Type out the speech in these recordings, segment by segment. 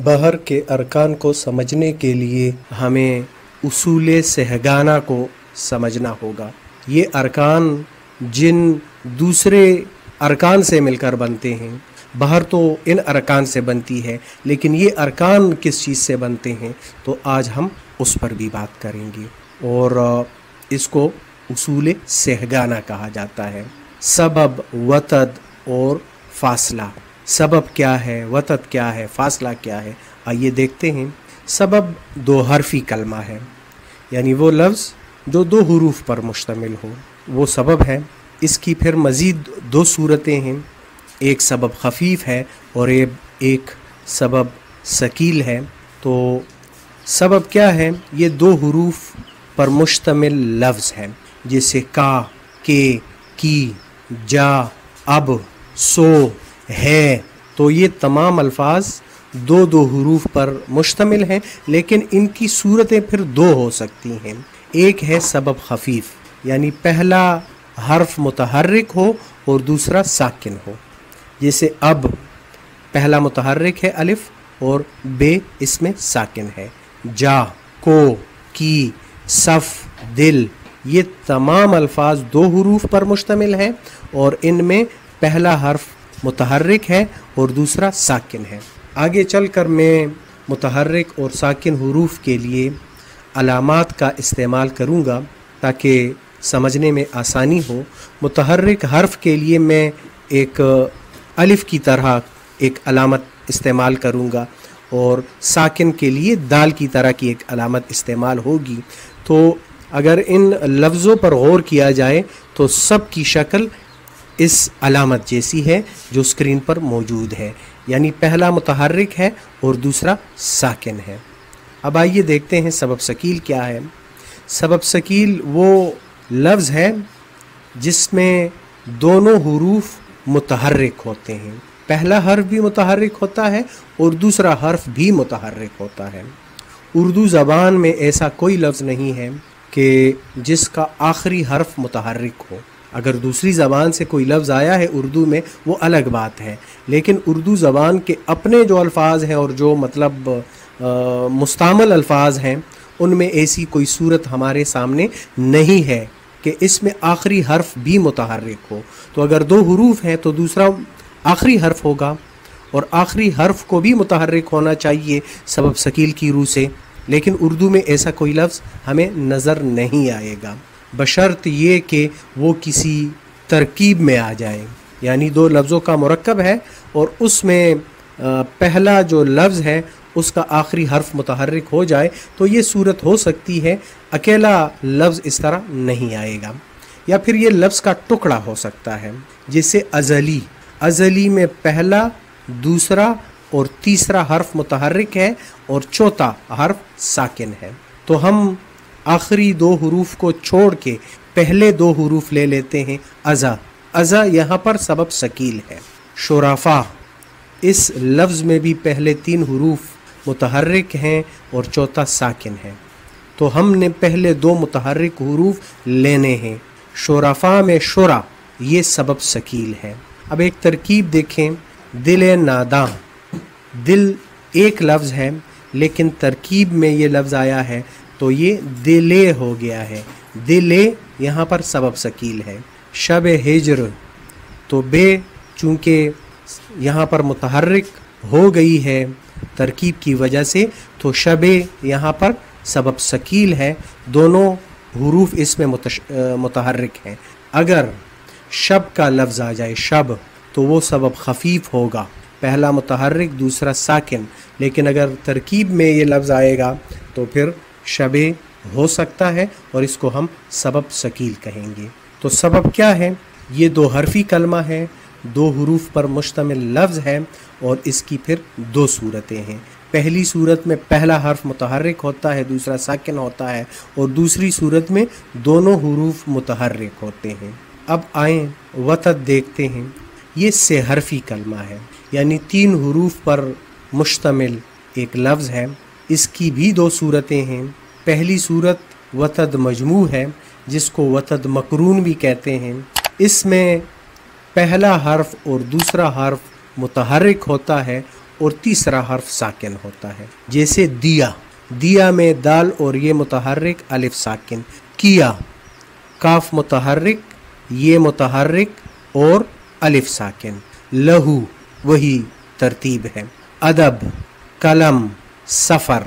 بحر کے ارکان کو سمجھنے کے لیے ہمیں اصول سہگانہ کو سمجھنا ہوگا۔ یہ ارکان جن دوسرے ارکان سے مل کر بنتے ہیں، بحر تو ان ارکان سے بنتی ہے، لیکن یہ ارکان کس چیز سے بنتے ہیں تو آج ہم اس پر بھی بات کریں گے، اور اس کو اصول سہگانہ کہا جاتا ہے۔ سبب، وتد اور فاصلہ۔ سبب کیا ہے، وتد کیا ہے، فاصلہ کیا ہے، آئیے دیکھتے ہیں۔ سبب دو حرفی کلمہ ہے، یعنی وہ لفظ جو دو حروف پر مشتمل ہو، وہ سبب ہے۔ اس کی پھر مزید دو صورتیں ہیں، ایک سبب خفیف ہے اور ایک سبب ثقیل ہے۔ تو سبب کیا ہے؟ یہ دو حروف پر مشتمل لفظ ہے، جیسے کا، کے، کی، جا، اب، سو، ہے۔ تو یہ تمام الفاظ دو دو حروف پر مشتمل ہیں، لیکن ان کی صورتیں پھر دو ہو سکتی ہیں۔ ایک ہے سبب خفیف، یعنی پہلا حرف متحرک ہو اور دوسرا ساکن ہو، جیسے اب پہلا متحرک ہے الف اور بے اس میں ساکن ہے۔ جا، کو، کی، صف، دل، یہ تمام الفاظ دو حروف پر مشتمل ہیں اور ان میں پہلا حرف متحرک ہے اور دوسرا ساکن ہے۔ آگے چل کر میں متحرک اور ساکن حروف کے لیے علامات کا استعمال کروں گا تاکہ سمجھنے میں آسانی ہو۔ متحرک حرف کے لیے میں ایک الف کی طرح ایک علامت استعمال کروں گا، اور ساکن کے لیے دال کی طرح کی ایک علامت استعمال ہوگی۔ تو اگر ان لفظوں پر غور کیا جائے تو سب کی شکل اس علامت جیسی ہے جو اسکرین پر موجود ہے، یعنی پہلا متحرک ہے اور دوسرا ساکن ہے۔ اب آئیے دیکھتے ہیں سبب ثقیل کیا ہے۔ سبب ثقیل وہ لفظ ہے جس میں دونوں حروف متحرک ہوتے ہیں، پہلا حرف بھی متحرک ہوتا ہے اور دوسرا حرف بھی متحرک ہوتا ہے۔ اردو زبان میں ایسا کوئی لفظ نہیں ہے کہ جس کا آخری حرف متحرک ہو۔ اگر دوسری زبان سے کوئی لفظ آیا ہے اردو میں وہ الگ بات ہے، لیکن اردو زبان کے اپنے جو الفاظ ہیں اور جو مطلب مستعمل الفاظ ہیں، ان میں ایسی کوئی صورت ہمارے سامنے نہیں ہے کہ اس میں آخری حرف بھی متحرک ہو۔ تو اگر دو حروف ہیں تو دوسرا آخری حرف ہوگا، اور آخری حرف کو بھی متحرک ہونا چاہیے سبب ثقیل کی روح سے، لیکن اردو میں ایسا کوئی لفظ ہمیں نظر نہیں آئے گا، بشرط یہ کہ وہ کسی ترکیب میں آ جائے، یعنی دو لفظوں کا مرکب ہے اور اس میں پہلا جو لفظ ہے اس کا آخری حرف متحرک ہو جائے تو یہ صورت ہو سکتی ہے۔ اکیلا لفظ اس طرح نہیں آئے گا، یا پھر یہ لفظ کا ٹکڑا ہو سکتا ہے، جیسے ازلی۔ ازلی میں پہلا، دوسرا اور تیسرا حرف متحرک ہے اور چوتھا حرف ساکن ہے۔ تو ہم آخری دو حروف کو چھوڑ کے پہلے دو حروف لے لیتے ہیں۔ ازا، ازا یہاں پر سبب ثقیل ہے۔ شرفا، اس لفظ میں بھی پہلے تین حروف متحرک ہیں اور چوتھا ساکن ہے، تو ہم نے پہلے دو متحرک حروف لینے ہیں۔ شرفا میں شرا، یہ سبب ثقیل ہے۔ اب ایک ترکیب دیکھیں، دل ناداں۔ دل ایک لفظ ہے لیکن ترکیب میں یہ لفظ آیا ہے تو یہ دلے ہو گیا ہے، دلے یہاں پر سبب ثقیل ہے۔ شب ہجر، تو بے چونکہ یہاں پر متحرک ہو گئی ہے ترکیب کی وجہ سے تو شب یہاں پر سبب ثقیل ہے، دونوں حروف اس میں متحرک ہیں۔ اگر شب کا لفظ آ جائے، شب، تو وہ سبب خفیف ہوگا، پہلا متحرک دوسرا ساکن، لیکن اگر ترکیب میں یہ لفظ آئے گا تو پھر شب ہو سکتا ہے اور اس کو ہم سبب ثقیل کہیں گے۔ تو سبب کیا ہے؟ یہ دو حرفی کلمہ ہے، دو حروف پر مشتمل لفظ ہے اور اس کی پھر دو صورتیں ہیں۔ پہلی صورت میں پہلا حرف متحرک ہوتا ہے، دوسرا ساکن ہوتا ہے، اور دوسری صورت میں دونوں حروف متحرک ہوتے ہیں۔ اب آئیں وتد دیکھتے ہیں۔ یہ سے حرفی کلمہ ہے، یعنی تین حروف پر مشتمل ایک لفظ ہے۔ اس کی بھی دو صورتیں ہیں۔ پہلی صورت وتد مجموع ہے، جس کو وتد مقرون بھی کہتے ہیں۔ اس میں پہلا حرف اور دوسرا حرف متحرک ہوتا ہے اور تیسرا حرف ساکن ہوتا ہے. جیسے دیا، دیا میں دال اور یہ متحرک الف ساکن. کیا، کاف متحرک یہ متحرک اور الف ساکن. لہو وہی ترتیب ہے. ادب، قلم، سفر.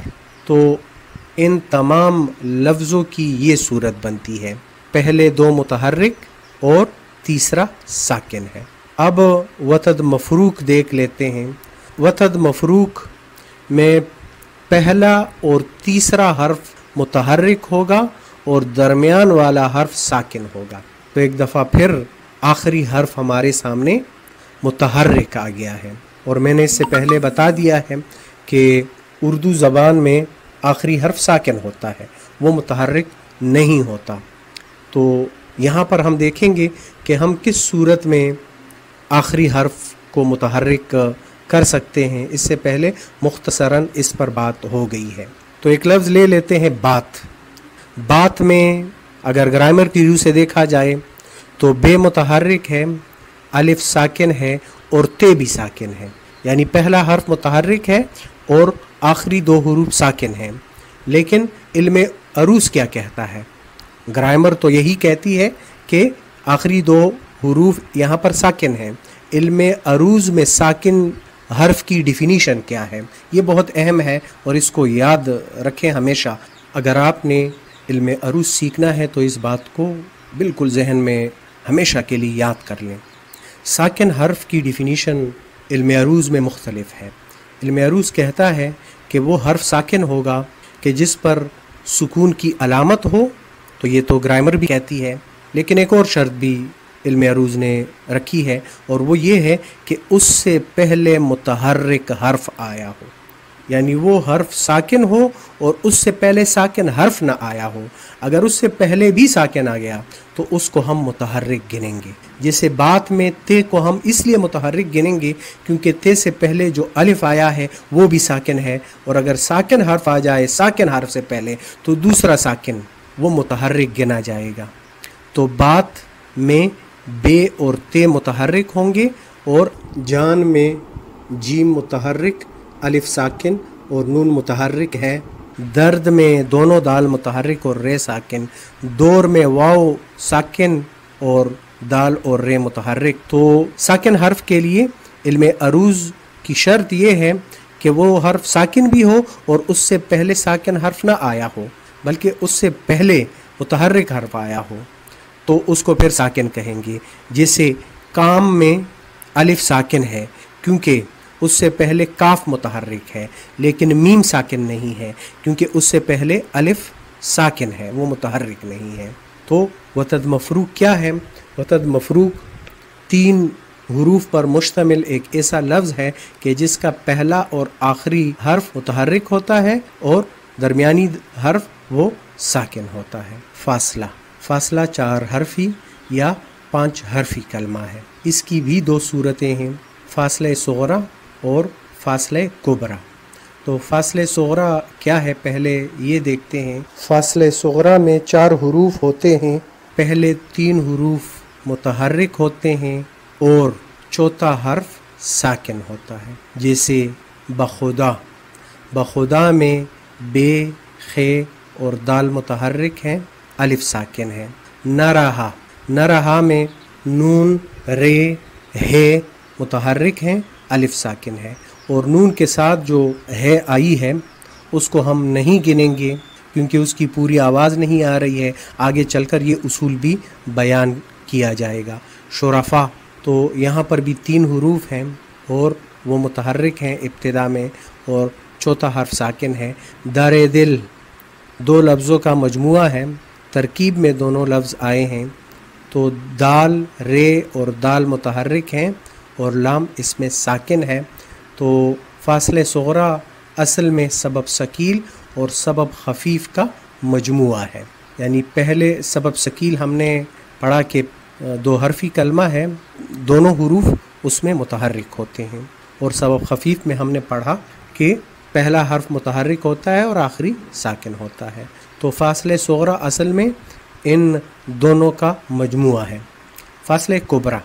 تو ان تمام لفظوں کی یہ صورت بنتی ہے، پہلے دو متحرک اور تیسرا ساکن ہے. اب وتد مفروق دیکھ لیتے ہیں. وتد مفروق میں پہلا اور تیسرا حرف متحرک ہوگا اور درمیان والا حرف ساکن ہوگا. تو ایک دفعہ پھر آخری حرف ہمارے سامنے متحرک آ گیا ہے. اور میں نے اس سے پہلے بتا دیا ہے کہ اردو زبان میں آخری حرف ساکن ہوتا ہے، وہ متحرک نہیں ہوتا. تو یہاں پر ہم دیکھیں گے کہ ہم کس صورت میں آخری حرف کو متحرک کر سکتے ہیں. اس سے پہلے مختصراً اس پر بات ہو گئی ہے. تو ایک لفظ لے لیتے ہیں بات. بات میں اگر گرامر کی روح سے دیکھا جائے تو بے متحرک ہے، الف ساکن ہے اور تے بھی ساکن ہے. یعنی پہلا حرف متحرک ہے اور آخری دو حروف ساکن ہیں. لیکن علم عروض کیا کہتا ہے؟ گرامر تو یہی کہتی ہے کہ آخری دو حروف یہاں پر ساکن ہیں. علم عروض میں ساکن حرف کی ڈیفینیشن کیا ہے؟ یہ بہت اہم ہے اور اس کو یاد رکھیں ہمیشہ. اگر آپ نے علم عروض سیکھنا ہے تو اس بات کو بالکل ذہن میں ہمیشہ کے لیے یاد کر لیں. ساکن حرف کی ڈیفینیشن علم عروض میں مختلف ہے. علم عروض کہتا ہے کہ وہ حرف ساکن ہوگا کہ جس پر سکون کی علامت ہو. تو یہ تو گرامر بھی کہتی ہے، لیکن ایک اور شرط بھی علم عروض نے رکھی ہے اور وہ یہ ہے کہ اس سے پہلے متحرک حرف آیا ہو. یعنی وہ حرف ساکن ہو اور اس سے پہلے ساکن حرف نہ آیا ہو. اگر اس سے پہلے بھی ساکن آ گیا تو اس کو ہم متحرک گنیں گے. جیسے بات میں تے کو ہم اس لیے متحرک گنیں گے کیونکہ تے سے پہلے جو الف آیا ہے وہ بھی ساکن ہے، اور اگر ساکن حرف آ جائے ساکن حرف سے پہلے تو دوسرا ساکن وہ متحرک گنا جائے گا. تو بات میں بے اور تے متحرک ہوں گے، اور جان میں جیم متحرک، الف ساکن اور نون متحرک ہے. درد میں دونوں دال متحرک اور رے ساکن. دور میں واو ساکن اور دال اور رے متحرک. تو ساکن حرف کے لیے علم عروض کی شرط یہ ہے کہ وہ حرف ساکن بھی ہو اور اس سے پہلے ساکن حرف نہ آیا ہو، بلکہ اس سے پہلے متحرک حرف آیا ہو، تو اس کو پھر ساکن کہیں گے. جیسے کام میں الف ساکن ہے کیونکہ اس سے پہلے کاف متحرک ہے، لیکن میم ساکن نہیں ہے کیونکہ اس سے پہلے الف ساکن ہے، وہ متحرک نہیں ہے. تو وتد مفروق کیا ہے؟ وتد مفروق 3 حروف پر مشتمل ایک ایسا لفظ ہے کہ جس کا پہلا اور آخری حرف متحرک ہوتا ہے اور درمیانی حرف وہ ساکن ہوتا ہے. فاصلہ، فاصلہ 4 حرفی یا 5 حرفی کلمہ ہے. اس کی بھی 2 صورتیں ہیں، فاصلہ صغرا اور فاصلہ کبرا. تو فاصلہ صغرا کیا ہے پہلے یہ دیکھتے ہیں. فاصلہ صغرا میں 4 حروف ہوتے ہیں. پہلے 3 حروف متحرک ہوتے ہیں اور چوتھا حرف ساکن ہوتا ہے. جیسے بخدا، بخدا میں بے، خے اور دال متحرک ہیں، الف ساکن ہے. نہ رہا، نہ رہا میں نون، رے، ہے متحرک ہیں، الف ساکن ہے. اور نون کے ساتھ جو ہے آئی ہے اس کو ہم نہیں گنیں گے کیونکہ اس کی پوری آواز نہیں آ رہی ہے. آگے چل کر یہ اصول بھی بیان کیا جائے گا. شرفا، تو یہاں پر بھی 3 حروف ہیں اور وہ متحرک ہیں ابتدا میں اور چوتھا حرف ساکن ہے. در دل 2 لفظوں کا مجموعہ ہے، ترکیب میں دونوں لفظ آئے ہیں. تو دال، رے اور دال متحرک ہیں اور لام اس میں ساکن ہے. تو فاصلہ صغرا اصل میں سبب ثقیل اور سبب خفیف کا مجموعہ ہے. یعنی پہلے سبب ثقیل ہم نے پڑھا کہ 2 حرفی کلمہ ہے، دونوں حروف اس میں متحرک ہوتے ہیں، اور سبب خفیف میں ہم نے پڑھا کہ پہلا حرف متحرک ہوتا ہے اور آخری ساکن ہوتا ہے. تو فاصلہ صغرا اصل میں ان دونوں کا مجموعہ ہے. فاصلہ کبرا،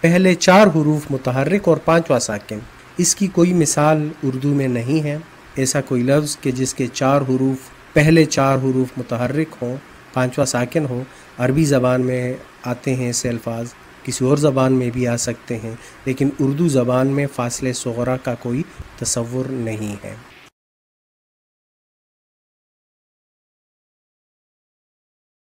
پہلے 4 حروف متحرک اور 5واں ساکن. اس کی کوئی مثال اردو میں نہیں ہے. ایسا کوئی لفظ کہ جس کے 4 حروف پہلے 4 حروف متحرک ہوں، 5واں ساکن ہو. عربی زبان میں آتے ہیں ایسے الفاظ، کسی اور زبان میں بھی آ سکتے ہیں، لیکن اردو زبان میں فاصلے صغرا کا کوئی تصور نہیں ہے.